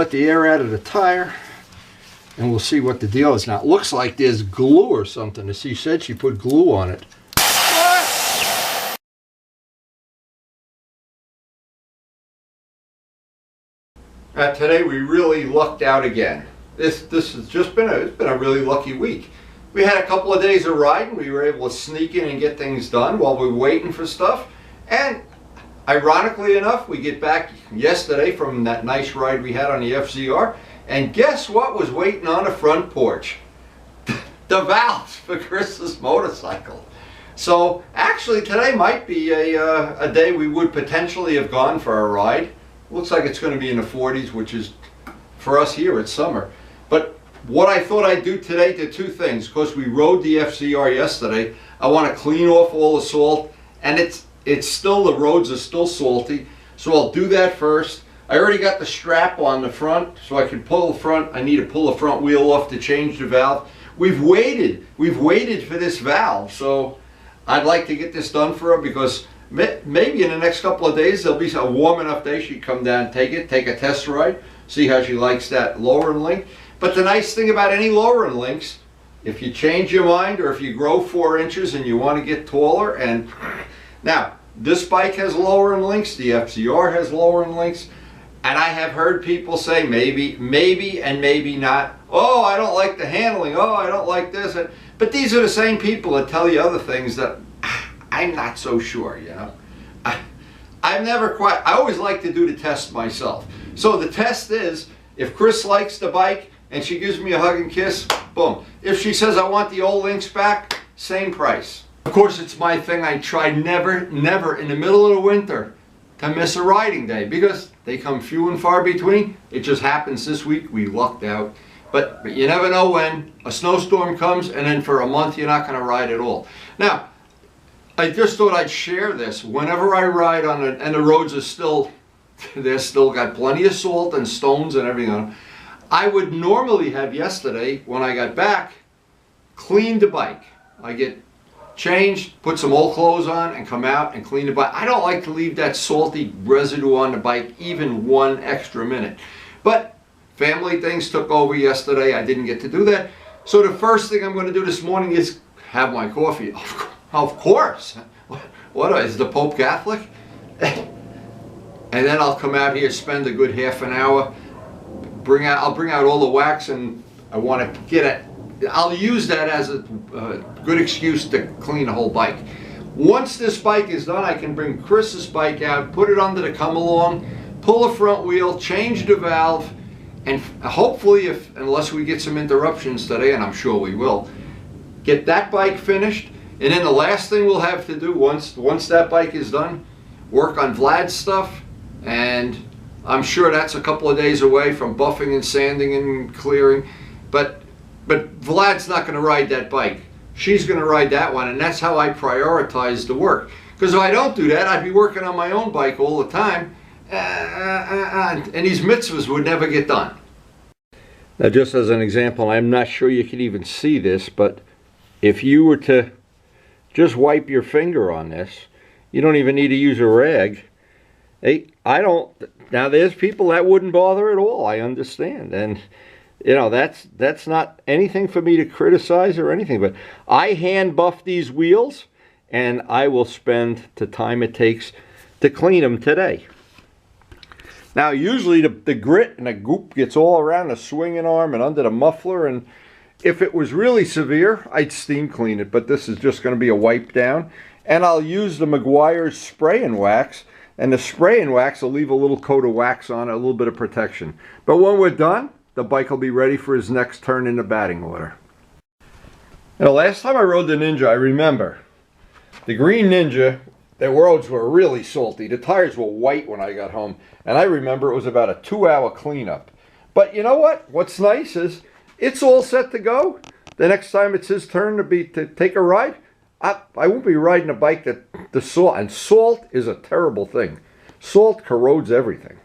let the air out of the tire, and we'll see what the deal is. Now, it looks like there's glue or something. She said she put glue on it. Today we really lucked out again. This has just been it's been a really lucky week. We had a couple of days of riding. We were able to sneak in and get things done while we were waiting for stuff. And ironically enough, we get back yesterday from that nice ride we had on the FZR. And guess what was waiting on the front porch? The valves for Chris's motorcycle. So actually today might be a day we would potentially have gone for a ride. Looks like it's going to be in the 40s, which is, for us here, it's summer. But what I thought I'd do today, did two things. Because we rode the FZR yesterday, I want to clean off all the salt. And it's still, the roads are still salty. So I'll do that first. I already got the strap on the front, so I can pull the front. I need to pull the front wheel off to change the valve. We've waited for this valve. So I'd like to get this done for her, because maybe in the next couple of days there'll be a warm enough day she'd come down, take a test ride, see how she likes that lowering link. But the nice thing about any lowering links, if you change your mind or if you grow 4 inches and you want to get taller, and now this bike has lowering links, the FZR has lowering links, and I have heard people say maybe and maybe not. Oh, I don't like the handling. Oh, I don't like this. But these are the same people that tell you other things that I'm not so sure, you know. I've never quite, I always like to do the test myself. So the test is, if Chris likes the bike and she gives me a hug and kiss, boom. If she says I want the old links back, same price. Of course, it's my thing. I try never in the middle of the winter to miss a riding day, because they come few and far between. It just happens this week, we lucked out. But you never know when a snowstorm comes, and then for a month you're not going to ride at all. Now, I just thought I'd share this. Whenever I ride on it, and the roads are still, they're still got plenty of salt and stones and everything on them. I would normally have yesterday, when I got back, cleaned the bike. I get changed, put some old clothes on, and come out and clean the bike. I don't like to leave that salty residue on the bike even 1 extra minute. But family things took over yesterday. I didn't get to do that. So the first thing I'm going to do this morning is have my coffee. Of course. What is the Pope Catholic? And then I'll come out here, spend a good half an hour. I'll bring out all the wax, and I want to get it. I'll use that as a good excuse to clean the whole bike. Once this bike is done, I can bring Chris's bike out, put it under the come along, pull the front wheel, change the valve, and hopefully, unless we get some interruptions today, and I'm sure we will, get that bike finished. And then the last thing we'll have to do once that bike is done, work on Vlad's stuff. And I'm sure that's a couple of days away from buffing and sanding and clearing. But Vlad's not going to ride that bike. She's going to ride that one, and that's how I prioritize the work. Because if I don't do that, I'd be working on my own bike all the time, and these mitzvahs would never get done. Now, just as an example, I'm not sure you can even see this, but if you were to just wipe your finger on this, you don't even need to use a rag. Hey, now there's people that wouldn't bother at all, I understand. And you know, that's not anything for me to criticize or anything, but I hand buff these wheels, and I will spend the time it takes to clean them today. Now, usually the grit and the goop gets all around the swinging arm and under the muffler, and if it was really severe, I'd steam clean it, but this is just going to be a wipe down. And I'll use the Meguiar's spray and wax, and the spray and wax will leave a little coat of wax on it, a little bit of protection. But when we're done, the bike will be ready for his next turn in the batting order. Now, last time I rode the Ninja, I remember the green Ninja, the roads were really salty. The tires were white when I got home, and I remember it was about a 2-hour cleanup. But you know what? What's nice is it's all set to go. The next time it's his turn to take a ride, I won't be riding a bike that the salt, and salt is a terrible thing. Salt corrodes everything.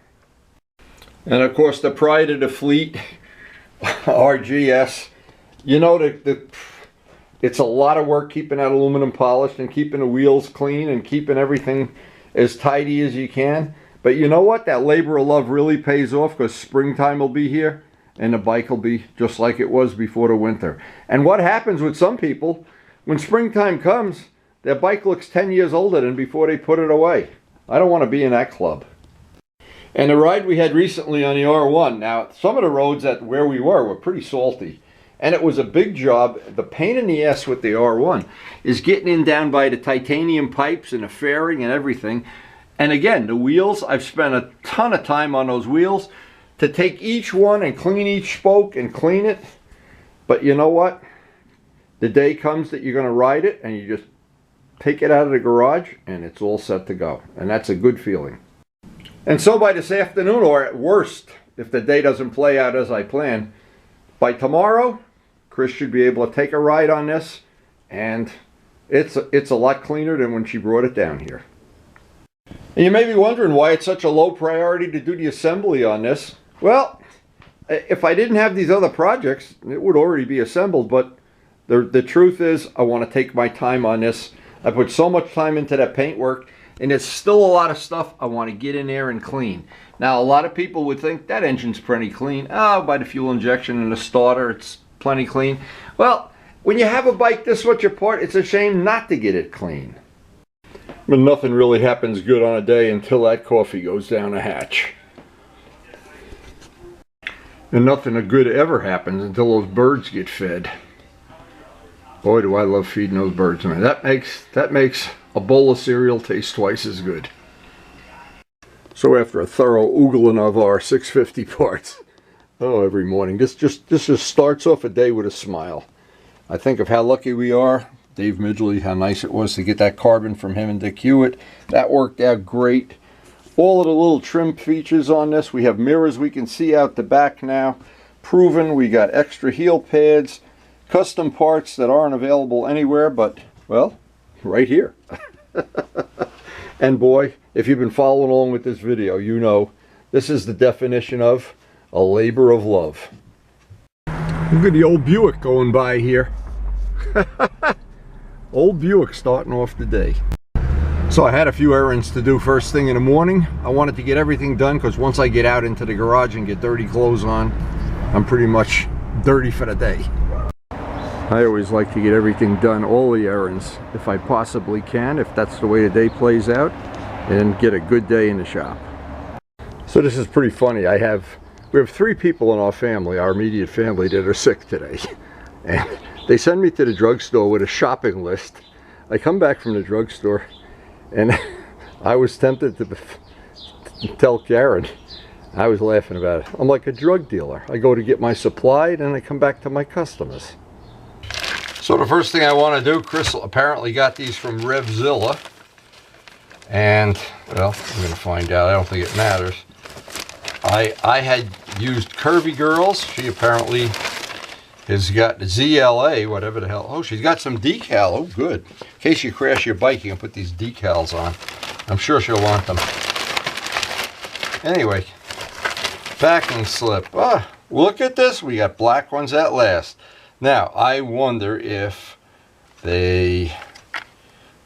And of course, the pride of the fleet, RGS, you know, it's a lot of work keeping that aluminum polished and keeping the wheels clean and keeping everything as tidy as you can. But you know what? That labor of love really pays off, because springtime will be here and the bike will be just like it was before the winter. And what happens with some people, when springtime comes, their bike looks 10 years older than before they put it away. I don't want to be in that club. And the ride we had recently on the R1, now some of the roads at where we were pretty salty. And it was a big job. The pain in the ass with the R1 is getting in down by the titanium pipes and the fairing and everything. And again, the wheels, I've spent a ton of time on those wheels to take each one and clean each spoke and clean it. But you know what? The day comes that you're going to ride it and you just take it out of the garage and it's all set to go. And that's a good feeling. And so by this afternoon, or at worst, if the day doesn't play out as I plan, by tomorrow, Chris should be able to take a ride on this, and it's a lot cleaner than when she brought it down here. And you may be wondering why it's such a low priority to do the assembly on this. Well, if I didn't have these other projects, it would already be assembled, but the truth is I want to take my time on this. I put so much time into that paint work, and there's still a lot of stuff I want to get in there and clean. Now, a lot of people would think that engine's pretty clean. Oh, by the fuel injection and the starter, it's plenty clean. Well, when you have a bike this much apart, it's a shame not to get it clean. But nothing really happens good on a day until that coffee goes down a hatch. And nothing good ever happens until those birds get fed. Boy, do I love feeding those birds, man. That makes a bowl of cereal taste twice as good. So after a thorough oogling of our 650 parts, every morning, this just starts off a day with a smile. I think of how lucky we are. Dave Midgley, how nice it was to get that carbon from him and Dick Hewitt. That worked out great. All of the little trim features on this. We have mirrors we can see out the back now. Proven. We got extra heel pads. Custom parts that aren't available anywhere but, well, right here. And boy, if you've been following along with this video, you know this is the definition of a labor of love. Look at the old Buick going by here. Old Buick starting off the day. So I had a few errands to do first thing in the morning. I wanted to get everything done because once I get out into the garage and get dirty clothes on, I'm pretty much dirty for the day. I always like to get everything done, all the errands, if I possibly can, if that's the way the day plays out, and get a good day in the shop. So this is pretty funny. We have 3 people in our family, our immediate family, that are sick today. And they send me to the drugstore with a shopping list. I come back from the drugstore and I was tempted to tell Karen, I was laughing about it. I'm like a drug dealer. I go to get my supply and then I come back to my customers. So the first thing I want to do, Chris apparently got these from RevZilla. And, well, I'm going to find out. I don't think it matters. I had used Curvy Girls. She apparently has got ZLA, whatever the hell. Oh, she's got some decal. Oh, good. In case you crash your bike, you can put these decals on. I'm sure she'll want them. Anyway, packing slip. Look at this. We got black ones at last. Now, I wonder if they...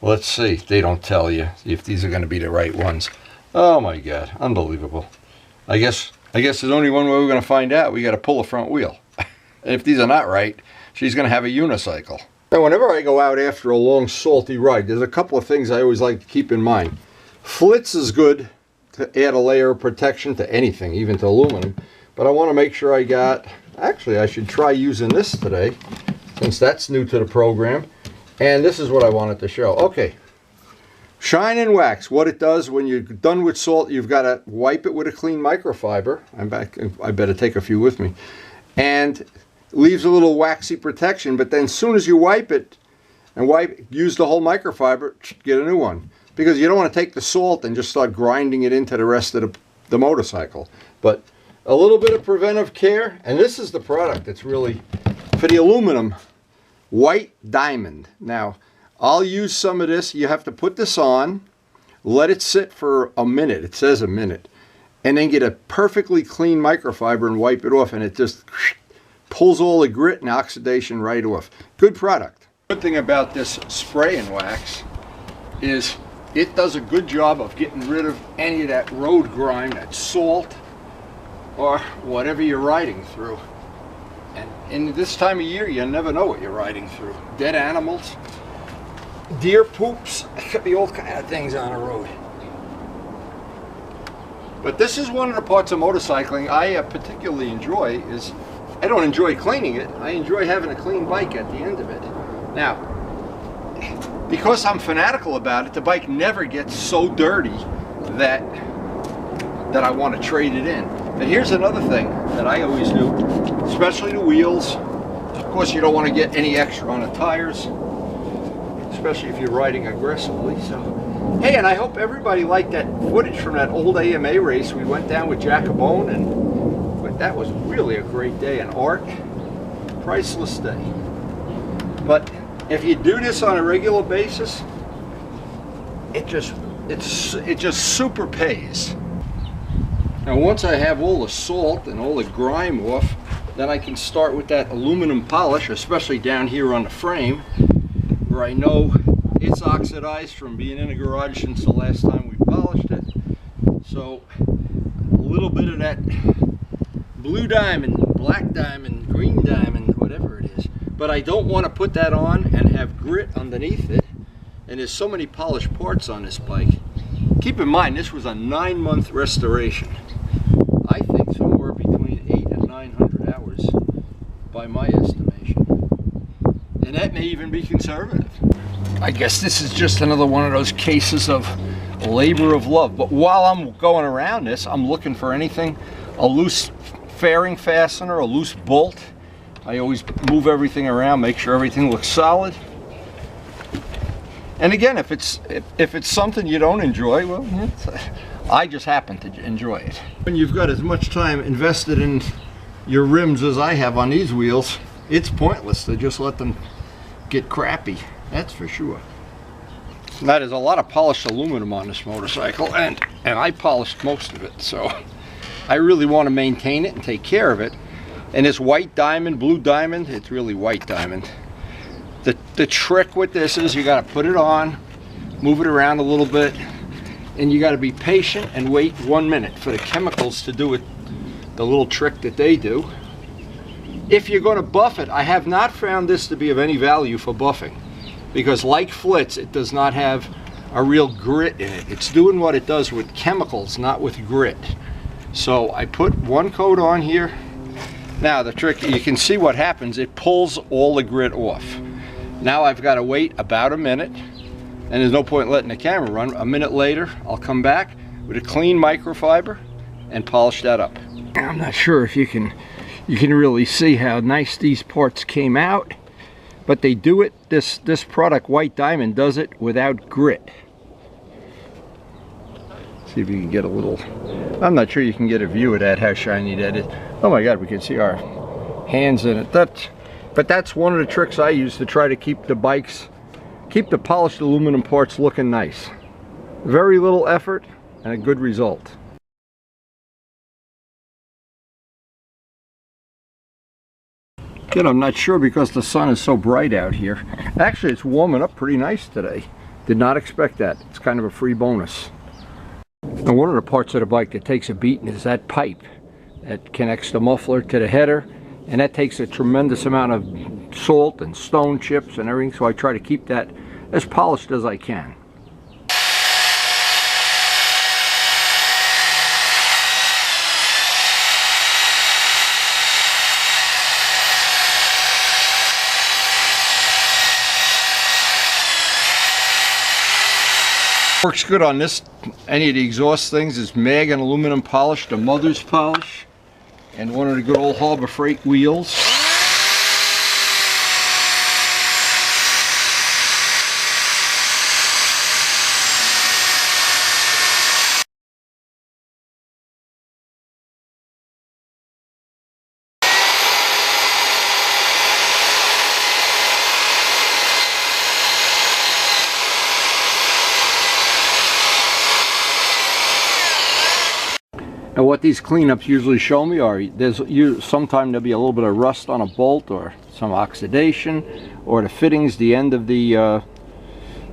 Let's see. They don't tell you if these are going to be the right ones. Oh my God. Unbelievable. I guess there's only one way we're going to find out. We got to pull a front wheel. And if these are not right, she's going to have a unicycle. Now, whenever I go out after a long, salty ride, there's a couple of things I always like to keep in mind. Flitz is good to add a layer of protection to anything, even to aluminum. But I want to make sure I got... Actually, I should try using this today, since that's new to the program. And this is what I wanted to show. Okay. Shine and wax. What it does when you're done with salt, you've got to wipe it with a clean microfiber. I'm back. I better take a few with me. And leaves a little waxy protection, but then as soon as you wipe it and use the whole microfiber, get a new one. Because you don't want to take the salt and just start grinding it into the rest of the motorcycle. But a little bit of preventive care, and this is the product that's really for the aluminum. White Diamond. Now, I'll use some of this. You have to put this on, let it sit for a minute. It says a minute. And then get a perfectly clean microfiber and wipe it off, and it just pulls all the grit and oxidation right off. Good product. Good thing about this spray and wax is it does a good job of getting rid of any of that road grime, that salt, or whatever you're riding through. And in this time of year, you never know what you're riding through. Dead animals, deer poops, it could be all kind of things on a road. But this is one of the parts of motorcycling I particularly enjoy. Is I don't enjoy cleaning it, I enjoy having a clean bike at the end of it. Now, because I'm fanatical about it, the bike never gets so dirty that I want to trade it in. And here's another thing that I always do, especially the wheels. Of course, you don't want to get any extra on the tires, especially if you're riding aggressively. So, hey, and I hope everybody liked that footage from that old AMA race. We went down with Jacobone, and that was really a great day. And Art, priceless day. But if you do this on a regular basis, it just super pays. Now once I have all the salt and all the grime off, then I can start with that aluminum polish, especially down here on the frame, where I know it's oxidized from being in a garage since the last time we polished it. So a little bit of that blue diamond, black diamond, green diamond, whatever it is. But I don't want to put that on and have grit underneath it. And there's so many polished parts on this bike. Keep in mind, this was a 9-month restoration. I think somewhere between 800 and 900 hours by my estimation. And that may even be conservative. I guess this is just another one of those cases of labor of love. But while I'm going around this, I'm looking for anything, a loose fairing fastener, a loose bolt. I always move everything around, make sure everything looks solid. And again, if it's something you don't enjoy, well, I just happen to enjoy it. When you've got as much time invested in your rims as I have on these wheels, it's pointless to just let them get crappy. That's for sure. Now, there's a lot of polished aluminum on this motorcycle, and I polished most of it, so I really want to maintain it and take care of it. And this white diamond, blue diamond, it's really white diamond. The trick with this is you got to put it on, move it around a little bit, and you got to be patient and wait 1 minute for the chemicals to do it, the little trick that they do. If you're going to buff it, I have not found this to be of any value for buffing, because like Flitz, it does not have a real grit in it. It's doing what it does with chemicals, not with grit. So I put one coat on here. Now the trick, you can see what happens, it pulls all the grit off. Now I've got to wait about a minute, and there's no point letting the camera run. A minute later, I'll come back with a clean microfiber and polish that up. I'm not sure if you can really see how nice these parts came out, but they do it, this product, White Diamond, does it without grit. See if you can get a little, I'm not sure you can get a view of that, how shiny that is. Oh my God, we can see our hands in it. But that's one of the tricks I use to try to keep the polished aluminum parts looking nice. Very little effort and a good result. Again, I'm not sure because the sun is so bright out here. Actually, it's warming up pretty nice today. Did not expect that. It's kind of a free bonus. Now, one of the parts of the bike that takes a beating is that pipe that connects the muffler to the header, and that takes a tremendous amount of salt and stone chips and everything, so I try to keep that as polished as I can. Works good on this, any of the exhaust things is mag and aluminum polish, the mother's polish, and one of the good old Harbor Freight wheels. Now what these cleanups usually show me are sometimes there'll be a little bit of rust on a bolt or some oxidation, or the fittings, the end of the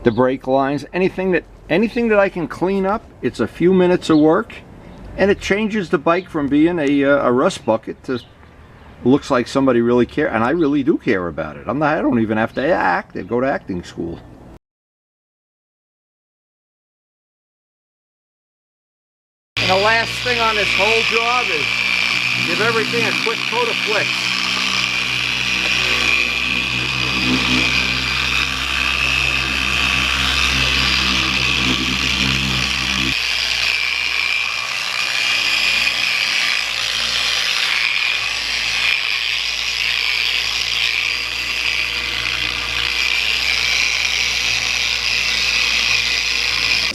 brake lines, anything that anything that I can clean up, it's a few minutes of work, and it changes the bike from being a rust bucket to looks like somebody really cares, and I really do care about it. I don't even have to act. I go to acting school. And the last thing on this whole job is give everything a quick coat of flicks.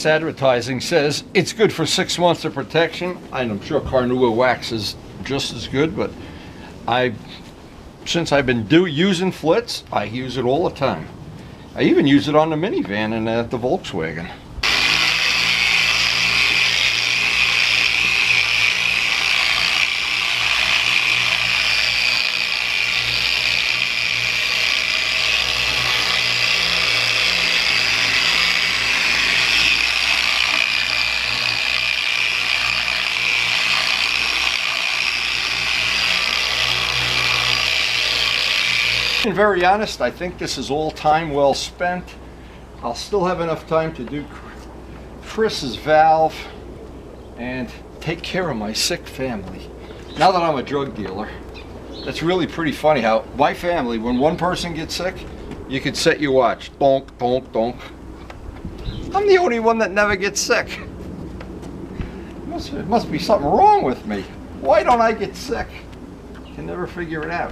Advertising says it's good for 6 months of protection, and I'm sure Carnauba wax is just as good, but since I've been using Flitz, I use it all the time. I even use it on the minivan and the Volkswagen. To be very honest, I think this is all time well spent. I'll still have enough time to do Chris's valve and take care of my sick family. Now that I'm a drug dealer, that's really pretty funny how my family, when one person gets sick, you could set your watch. Donk, donk, donk. I'm the only one that never gets sick. It must be something wrong with me. Why don't I get sick? Can never figure it out.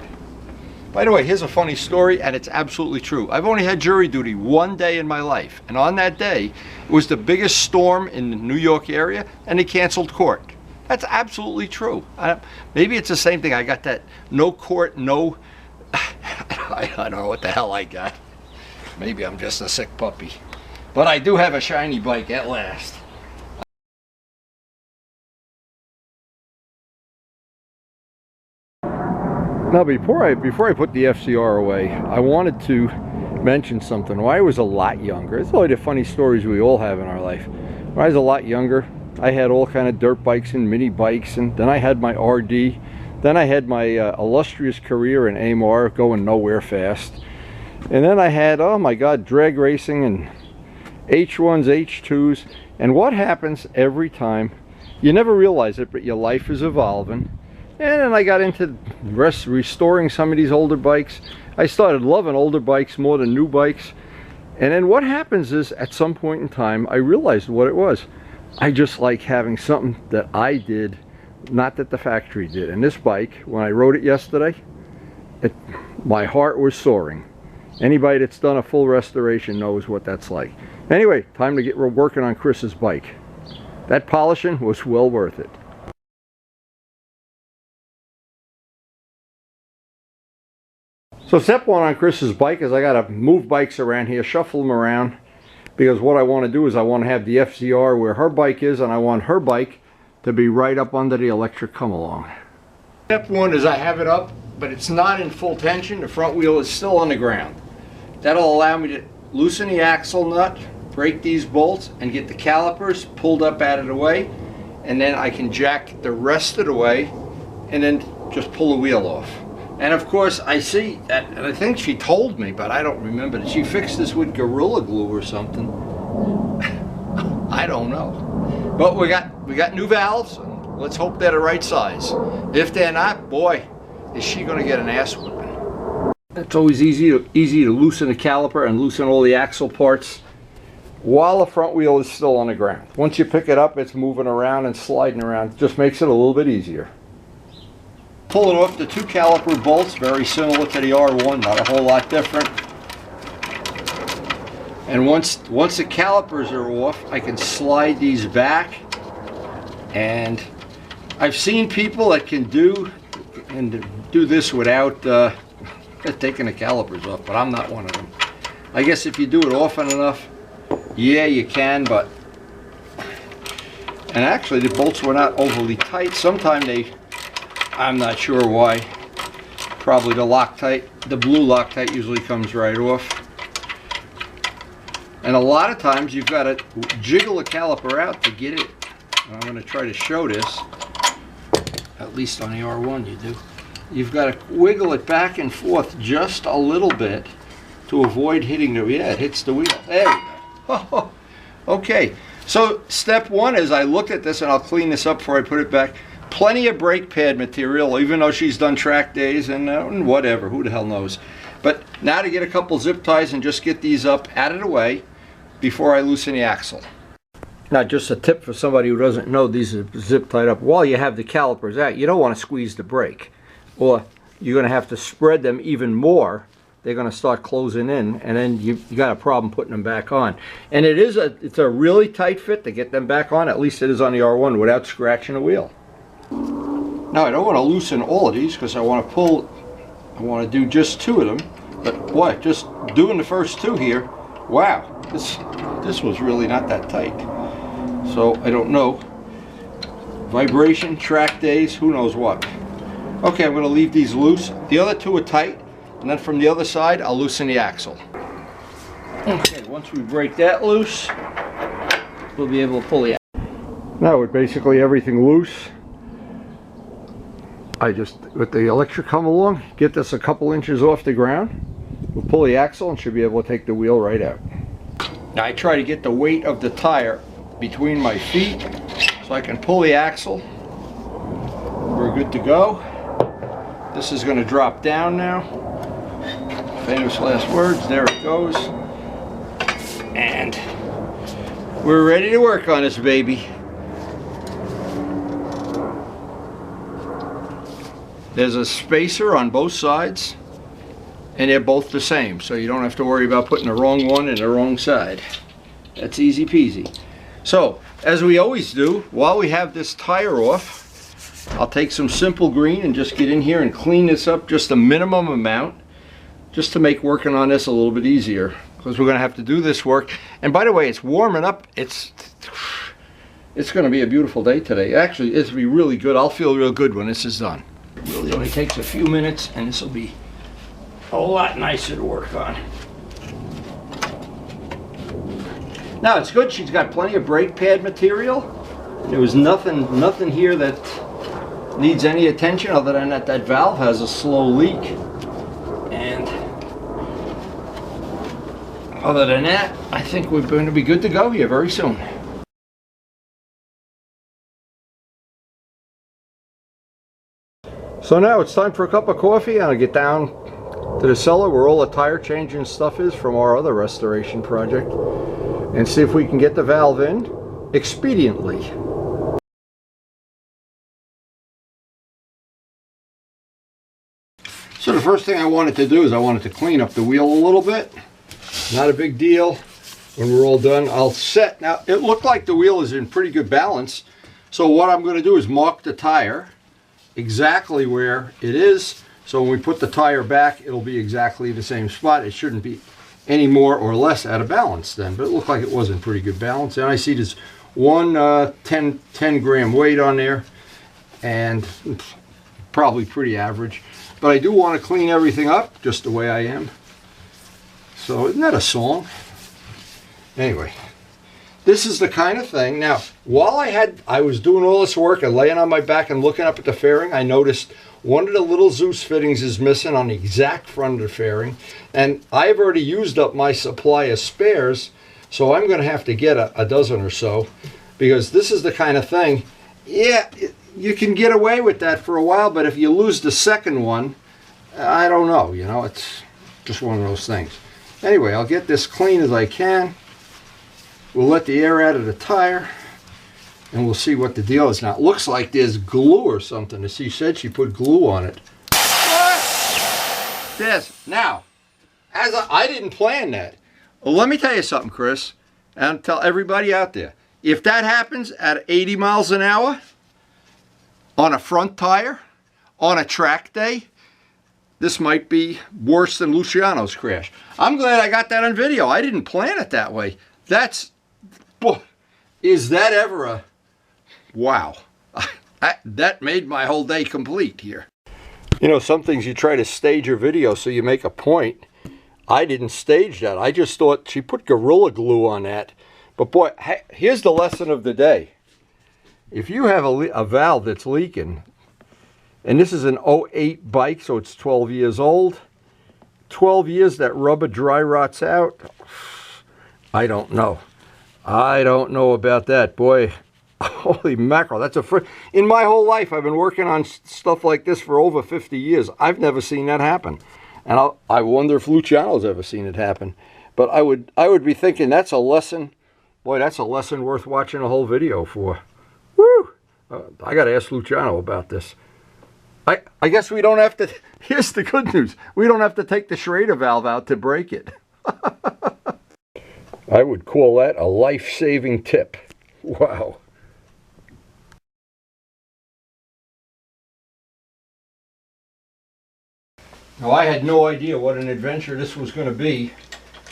By the way, here's a funny story, and it's absolutely true. I've only had jury duty one day in my life, and on that day, it was the biggest storm in the New York area, and they canceled court. That's absolutely true. Maybe it's the same thing. I got that no court, no... I don't know what the hell I got. Maybe I'm just a sick puppy. But I do have a shiny bike at last. Now, before I put the FCR away, I wanted to mention something. When I was a lot younger, it's only the funny stories we all have in our life. When I was a lot younger, I had all kind of dirt bikes and mini bikes, and then I had my RD. Then I had my illustrious career in AMR, going nowhere fast. And then I had, oh my God, drag racing and H1s, H2s. And what happens every time, you never realize it, but your life is evolving. And then I got into restoring some of these older bikes. I started loving older bikes more than new bikes. And then what happens is, at some point in time, I realized what it was. I just like having something that I did, not that the factory did. And this bike, when I rode it yesterday, my heart was soaring. Anybody that's done a full restoration knows what that's like. Anyway, time to get working on Chris's bike. That polishing was well worth it. So step one on Chris's bike is I got to move bikes around here, shuffle them around, because what I want to do is I want to have the FCR where her bike is, and I want her bike to be right up under the electric come-along. Step one is I have it up, but it's not in full tension. The front wheel is still on the ground. That'll allow me to loosen the axle nut, break these bolts, and get the calipers pulled up out of the way, and then I can jack the rest of the way and then just pull the wheel off. And of course, I see that, and I think she told me, but I don't remember, that she fixed this with Gorilla Glue or something. I don't know. But we got new valves, and let's hope they're the right size. If they're not, boy, is she going to get an ass whipping. It's always easy to loosen the caliper and loosen all the axle parts while the front wheel is still on the ground. Once you pick it up, it's moving around and sliding around. It just makes it a little bit easier. Pulling off the two caliper bolts, very similar to the R1, not a whole lot different. And once the calipers are off, I can slide these back. And I've seen people that can do this without taking the calipers off, but I'm not one of them. I guess if you do it often enough, yeah, you can, but... And actually, the bolts were not overly tight. Sometimes I'm not sure why. Probably the Loctite, the blue Loctite usually comes right off. And a lot of times you've got to jiggle the caliper out to get it. I'm going to try to show this. At least on the R1 you do. You've got to wiggle it back and forth just a little bit to avoid hitting the, yeah, it hits the wheel. There we go. Okay, so step one is I looked at this, and I'll clean this up before I put it back. Plenty of brake pad material, even though she's done track days and whatever, who the hell knows. But now to get a couple zip ties and just get these up out of the way before I loosen the axle. Now, just a tip for somebody who doesn't know, these are zip tied up. While you have the calipers out, you don't want to squeeze the brake, or you're going to have to spread them even more. They're going to start closing in, and then you got a problem putting them back on. And it's a really tight fit to get them back on. At least it is on the R1 without scratching the wheel. Now, I don't want to loosen all of these because I want to do just 2 of them. But boy, just doing the first 2 here, wow, this was really not that tight. So I don't know. Vibration, track days, who knows what. Okay, I'm going to leave these loose. The other 2 are tight, and then from the other side, I'll loosen the axle. Okay, once we break that loose, we'll be able to pull the axle. Now with basically everything loose, I just, with the electric come along, get this a couple inches off the ground. We'll pull the axle and should be able to take the wheel right out. Now I try to get the weight of the tire between my feet so I can pull the axle. We're good to go. This is going to drop down now. Famous last words, there it goes. And we're ready to work on this baby. There's a spacer on both sides, and they're both the same, so you don't have to worry about putting the wrong one in the wrong side. That's easy peasy. So, as we always do, while we have this tire off, I'll take some simple green and just get in here and clean this up just a minimum amount, just to make working on this a little bit easier, because we're going to have to do this work. And by the way, it's warming up. It's going to be a beautiful day today. Actually, it's going to be really good. I'll feel real good when this is done. It really only takes a few minutes, and this will be a lot nicer to work on. Now it's good, she's got plenty of brake pad material. There was nothing here that needs any attention other than that valve has a slow leak. And other than that, I think we're going to be good to go here very soon. So now it's time for a cup of coffee, and I'll get down to the cellar where all the tire changing stuff is from our other restoration project, and see if we can get the valve in expediently. So the first thing I wanted to do is I wanted to clean up the wheel a little bit. Not a big deal. When we're all done, I'll set. Now it looked like the wheel is in pretty good balance, so what I'm going to do is mark the tire exactly where it is, so when we put the tire back, it'll be exactly the same spot. It shouldn't be any more or less out of balance then, but it looked like it was in pretty good balance. And I see there's one 10 gram weight on there, and probably pretty average. But I do want to clean everything up just the way I am. So isn't that a song? Anyway, this is the kind of thing. Now, while I was doing all this work and laying on my back and looking up at the fairing, I noticed one of the little Zeus fittings is missing on the exact front of the fairing. And I've already used up my supply of spares, so I'm going to have to get a dozen or so, because this is the kind of thing, yeah, you can get away with that for a while, but if you lose the second one, I don't know, you know, it's just one of those things. Anyway, I'll get this clean as I can. We'll let the air out of the tire, and we'll see what the deal is. Now, it looks like there's glue or something. She said she put glue on it. This. Now, as I didn't plan that. Well, let me tell you something, Chris, and tell everybody out there. If that happens at 80 miles an hour on a front tire, on a track day, this might be worse than Luciano's crash. I'm glad I got that on video. I didn't plan it that way. Boy, is that ever a... Wow. That made my whole day complete here. You know, some things you try to stage your video so you make a point. I didn't stage that. I just thought she put Gorilla Glue on that. But boy, here's the lesson of the day. If you have a valve that's leaking, and this is an 08 bike, so it's 12 years old, 12 years that rubber dry rots out, I don't know. I don't know about that, boy. Holy mackerel, that's a first. In my whole life, I've been working on stuff like this for over 50 years. I've never seen that happen. And I wonder if Luciano's ever seen it happen. But I would be thinking that's a lesson. Boy, that's a lesson worth watching a whole video for. Woo! I got to ask Luciano about this. I guess we don't have to. Here's the good news. We don't have to take the Schrader valve out to break it. I would call that a life-saving tip. Wow. Now, I had no idea what an adventure this was going to be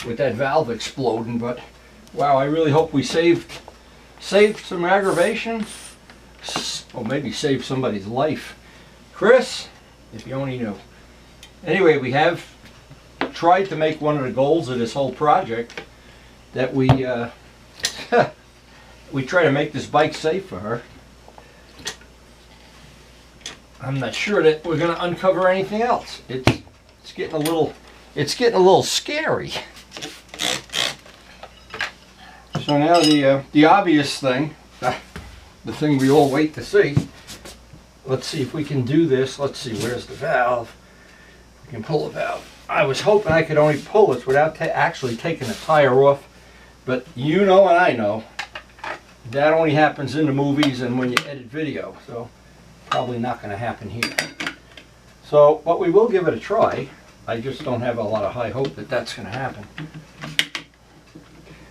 with that valve exploding, but wow, I really hope we saved some aggravation, or maybe saved somebody's life. Chris, if you only knew. Anyway, we have tried to make one of the goals of this whole project that we we try to make this bike safe for her. I'm not sure that we're going to uncover anything else. It's getting a little scary. So now the obvious thing, the thing we all wait to see. Let's see if we can do this. Let's see, where's the valve? We can pull the valve. I was hoping I could only pull this without actually taking the tire off, but you know and I know that only happens in the movies and when you edit video, so probably not going to happen here. So, but we will give it a try. I just don't have a lot of high hope that that's going to happen.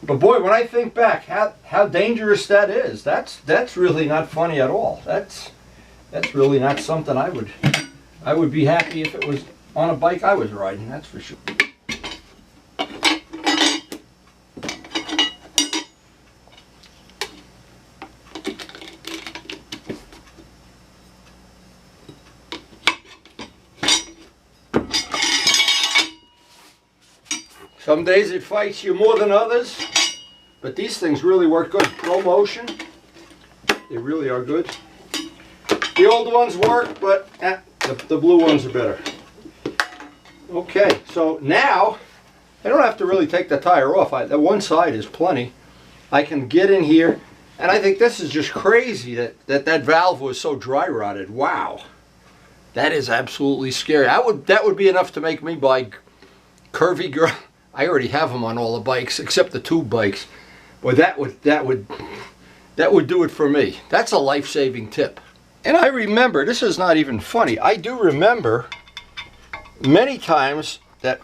But boy, when I think back how dangerous that is, that's really not funny at all. That's really not something I would be happy if it was on a bike I was riding, that's for sure. Some days it fights you more than others, but these things really work good. Pro motion, they really are good. The old ones work, but the blue ones are better. Okay, so now I don't have to really take the tire off. The one side is plenty. I can get in here, and I think this is just crazy that valve was so dry rotted. Wow, that is absolutely scary. That would be enough to make me buy curvy girl. I already have them on all the bikes except the tube bikes. Boy, that would do it for me. That's a life-saving tip. And I remember, this is not even funny, I do remember many times that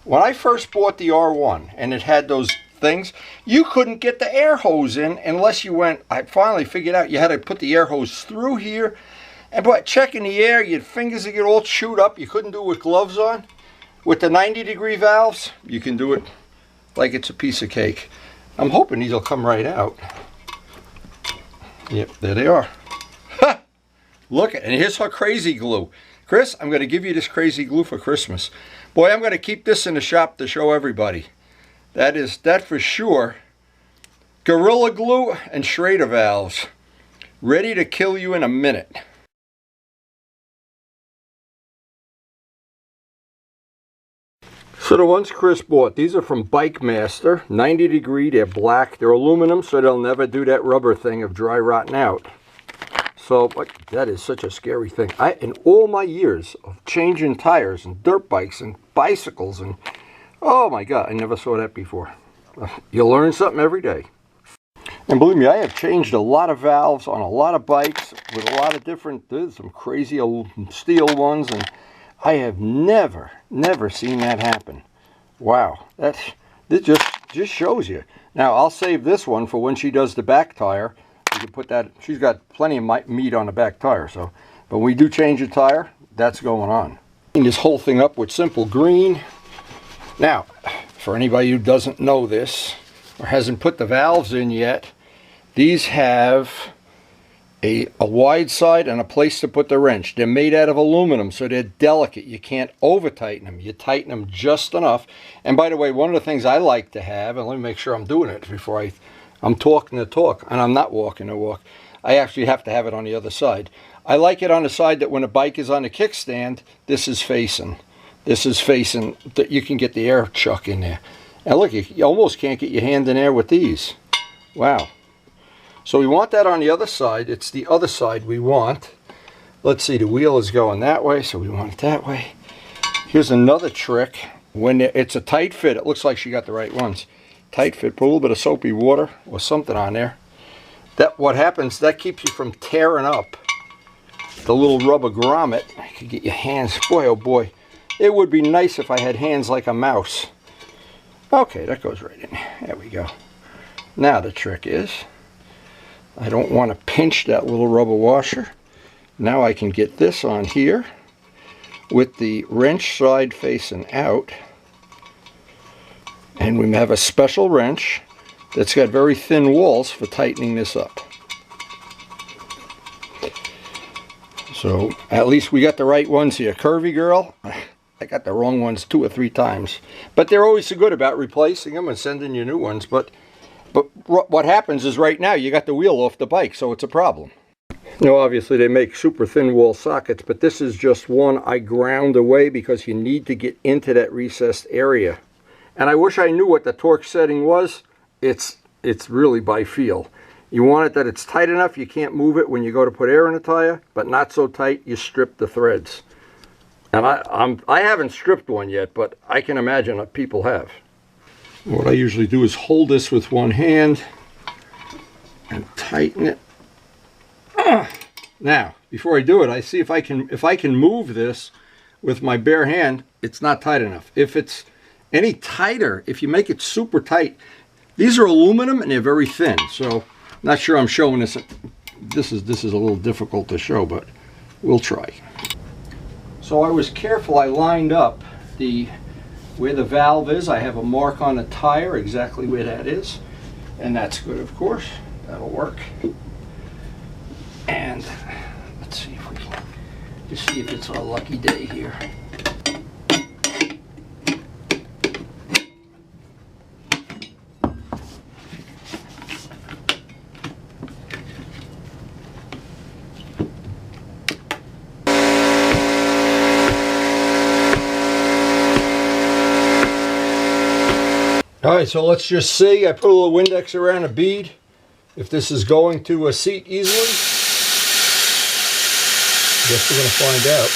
when I first bought the R1 and it had those things, you couldn't get the air hose in unless you went, I finally figured out you had to put the air hose through here, and but checking the air, your fingers would get all chewed up. You couldn't do it with gloves on. With the 90-degree valves, you can do it like it's a piece of cake. I'm hoping these will come right out. Yep, there they are. Ha! Look, and here's her crazy glue. Chris, I'm going to give you this crazy glue for Christmas. Boy, I'm going to keep this in the shop to show everybody. That for sure. Gorilla Glue and Schrader valves. Ready to kill you in a minute. So the ones Chris bought, these are from Bike Master, 90 degree, they're black, they're aluminum, so they'll never do that rubber thing of dry rotting out. So, but that is such a scary thing. In all my years of changing tires and dirt bikes and bicycles and, oh my God, I never saw that before. You learn something every day. And believe me, I have changed a lot of valves on a lot of bikes with a lot of different, there's some crazy steel ones, and I have never seen that happen. Wow, this just shows you. Now I'll save this one for when she does the back tire. You can put that. She's got plenty of meat on the back tire. So, but when we do change the tire, that's going on. Clean this whole thing up with simple green. Now, for anybody who doesn't know this or hasn't put the valves in yet, these have a wide side and a place to put the wrench. They're made out of aluminum, so they're delicate. You can't over tighten them. You tighten them just enough. And by the way, one of the things I like to have, and let me make sure I'm doing it before I'm talking the talk, and I'm not walking the walk. I actually have to have it on the other side. I like it on the side that when a bike is on the kickstand, this is facing. This is facing, that you can get the air chuck in there. And look, you almost can't get your hand in there with these. Wow. So we want that on the other side. It's the other side we want. Let's see, the wheel is going that way, so we want it that way. Here's another trick. When it's a tight fit, it looks like she got the right ones. Tight fit, put a little bit of soapy water or something on there. What happens, that keeps you from tearing up the little rubber grommet. I could get your hands, boy oh boy. It would be nice if I had hands like a mouse. Okay, that goes right in. There we go. Now the trick is, I don't want to pinch that little rubber washer. Now I can get this on here with the wrench side facing out. And we have a special wrench that's got very thin walls for tightening this up. So at least we got the right ones here. Curvy girl, I got the wrong ones 2 or 3 times. But they're always so good about replacing them and sending you new ones. But what happens is right now you got the wheel off the bike, so it's a problem. Now obviously they make super thin wall sockets, but this is just one I ground away because you need to get into that recessed area. And I wish I knew what the torque setting was. It's really by feel. You want it that it's tight enough you can't move it when you go to put air in a tire, but not so tight you strip the threads. And I haven't stripped one yet, but I can imagine that people have. What I usually do is hold this with one hand and tighten it. Now, before I do it, I see if I can move this with my bare hand. It's not tight enough. If it's any tighter, if you make it super tight, these are aluminum and they're very thin. So, not sure I'm showing this. This is a little difficult to show, but we'll try. So I was careful. I lined up where the valve is. I have a mark on the tire exactly where that is, and that's good, of course. That'll work. And let's see if we can just see if it's our lucky day here. All right, so let's just see. I put a little Windex around a bead. If this is going to seat easily, guess we're going to find out.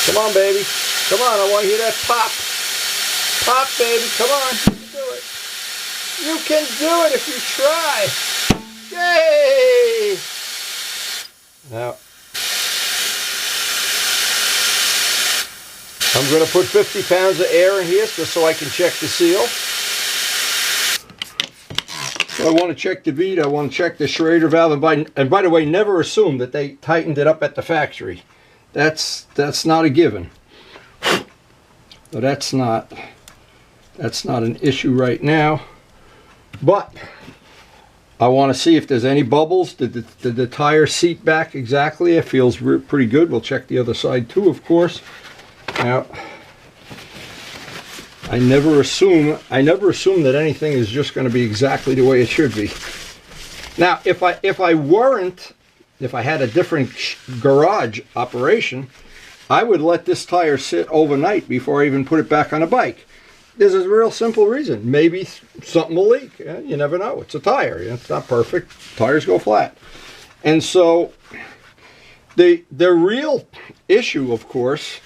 Come on, baby. Come on, I want to hear that pop. Pop, baby. Come on. You can do it. You can do it if you try. Yay! Now, I'm going to put 50 pounds of air in here just so I can check the seal. So I want to check the bead, I want to check the Schrader valve, and by the way, never assume that they tightened it up at the factory. That's not a given. So that's not an issue right now. But I want to see if there's any bubbles. Did the tire seat back exactly? It feels pretty good. We'll check the other side too, of course. Now, I never assume that anything is just going to be exactly the way it should be. Now, if I had a different garage operation, I would let this tire sit overnight before I even put it back on a bike. There's a real simple reason. Maybe something will leak. You never know. It's a tire. It's not perfect. Tires go flat. And so the real issue, of course,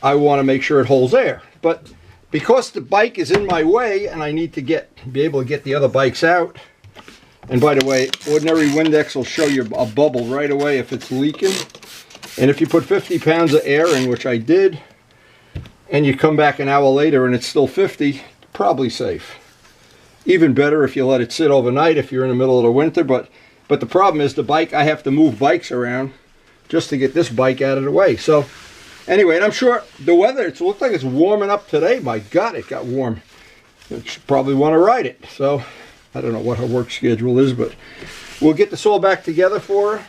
I want to make sure it holds air. But because the bike is in my way and I need to be able to get the other bikes out, and by the way, ordinary Windex will show you a bubble right away if it's leaking. And if you put 50 pounds of air in, which I did, and you come back an hour later and it's still 50, probably safe. Even better if you let it sit overnight if you're in the middle of the winter. But the problem is the bike, I have to move bikes around just to get this bike out of the way. So anyway, and I'm sure the weather, it looks like it's warming up today. My God, it got warm. You should probably want to ride it. So I don't know what her work schedule is, but we'll get this all back together for her.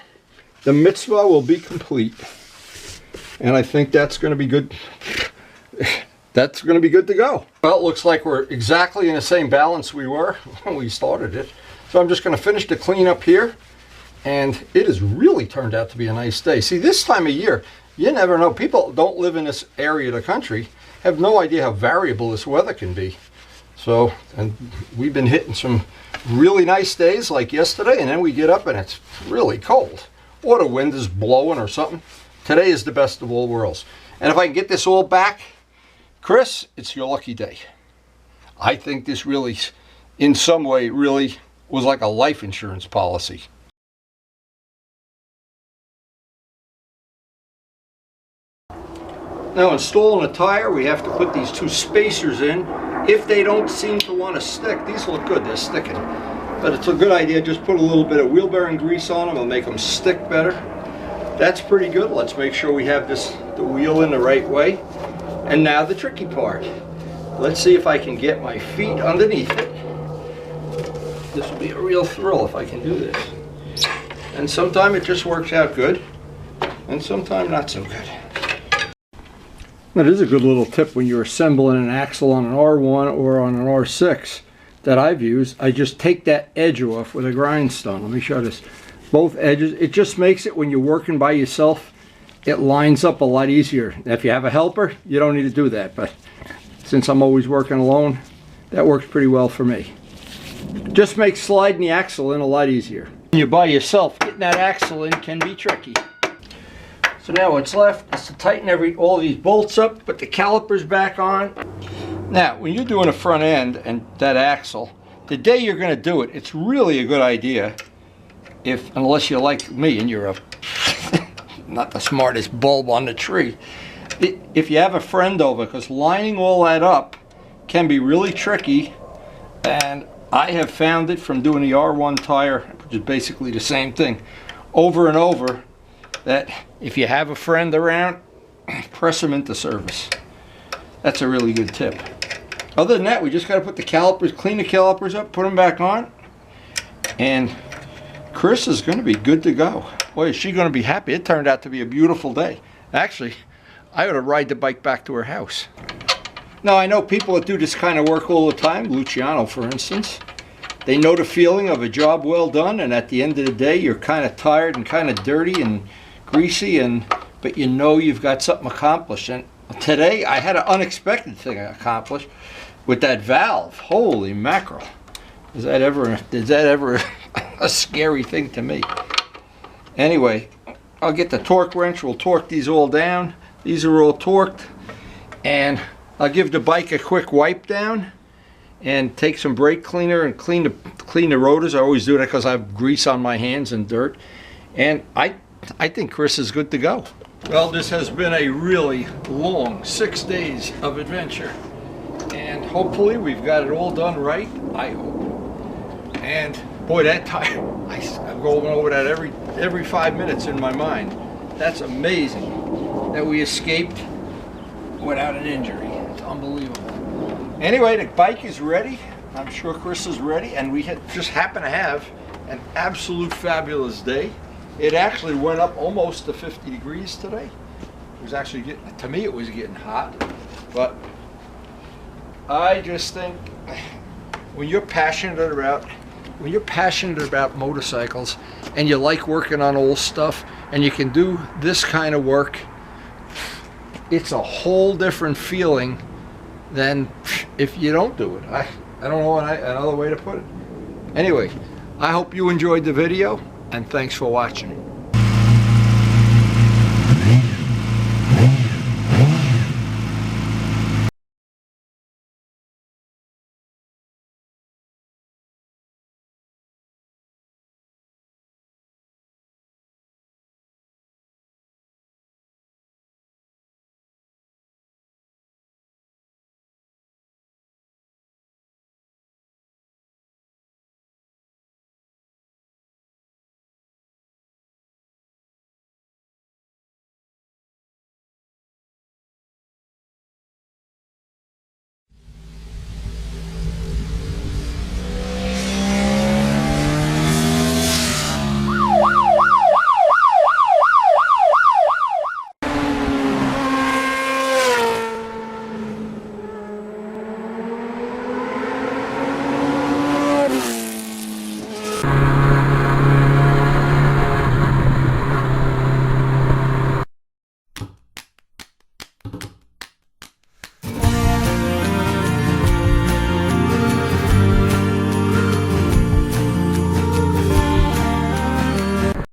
The mitzvah will be complete. And I think that's going to be good. That's going to be good to go. Well, it looks like we're exactly in the same balance we were when we started it. So I'm just going to finish the cleanup here. And it has really turned out to be a nice day. See, this time of year, you never know. People don't live in this area of the country, have no idea how variable this weather can be. So, and we've been hitting some really nice days like yesterday, and then we get up and it's really cold. Or the wind is blowing or something. Today is the best of all worlds. And if I can get this all back, Chris, it's your lucky day. I think this really, in some way, really was like a life insurance policy. Now, installing a tire, we have to put these two spacers in. If they don't seem to want to stick, these look good, they're sticking. But it's a good idea, just put a little bit of wheel bearing grease on them, it'll make them stick better. That's pretty good. Let's make sure we have the wheel in the right way. And now the tricky part. Let's see if I can get my feet underneath it. This will be a real thrill if I can do this. And sometimes it just works out good, and sometimes not so good. That is a good little tip when you're assembling an axle on an R1 or on an R6 that I've used. I just take that edge off with a grindstone. Let me show this. Both edges. It just makes it, when you're working by yourself, it lines up a lot easier. If you have a helper, you don't need to do that. But since I'm always working alone, that works pretty well for me. Just makes sliding the axle in a lot easier. When you're by yourself, getting that axle in can be tricky. So now what's left is to tighten all these bolts up, put the calipers back on. Now, when you're doing a front end and that axle, the day you're going to do it, it's really a good idea, unless you're like me and you're not the smartest bulb on the tree, if you have a friend over, because lining all that up can be really tricky. And I have found it from doing the R1 tire, which is basically the same thing, over and over, that if you have a friend around, press them into service. That's a really good tip. Other than that, we just got to put the calipers, clean the calipers up, put them back on, and Chris is going to be good to go. Boy, is she going to be happy. It turned out to be a beautiful day. Actually, I ought to ride the bike back to her house. Now, I know people that do this kind of work all the time, Luciano for instance, they know the feeling of a job well done, and at the end of the day, you're kind of tired and kind of dirty and greasy, but you know you've got something accomplished. And today, I had an unexpected thing accomplished with that valve. Holy mackerel. Is that ever a scary thing to me? Anyway, I'll get the torque wrench, we'll torque these all down. These are all torqued, and I'll give the bike a quick wipe down and take some brake cleaner and clean the rotors. I always do that because I have grease on my hands and dirt. And I think Chris is good to go. Well, this has been a really long 6 days of adventure. And hopefully we've got it all done right, I hope. And boy, that tire, I'm going over that every 5 minutes in my mind. That's amazing that we escaped without an injury. It's unbelievable. Anyway, the bike is ready. I'm sure Chris is ready, and we just happen to have an absolute fabulous day. It actually went up almost to 50 degrees today. It was actually getting, to me it was getting hot, but I just think when you're passionate about motorcycles and you like working on old stuff and you can do this kind of work, it's a whole different feeling than if you don't do it. I don't know another way to put it. Anyway, I hope you enjoyed the video, and thanks for watching.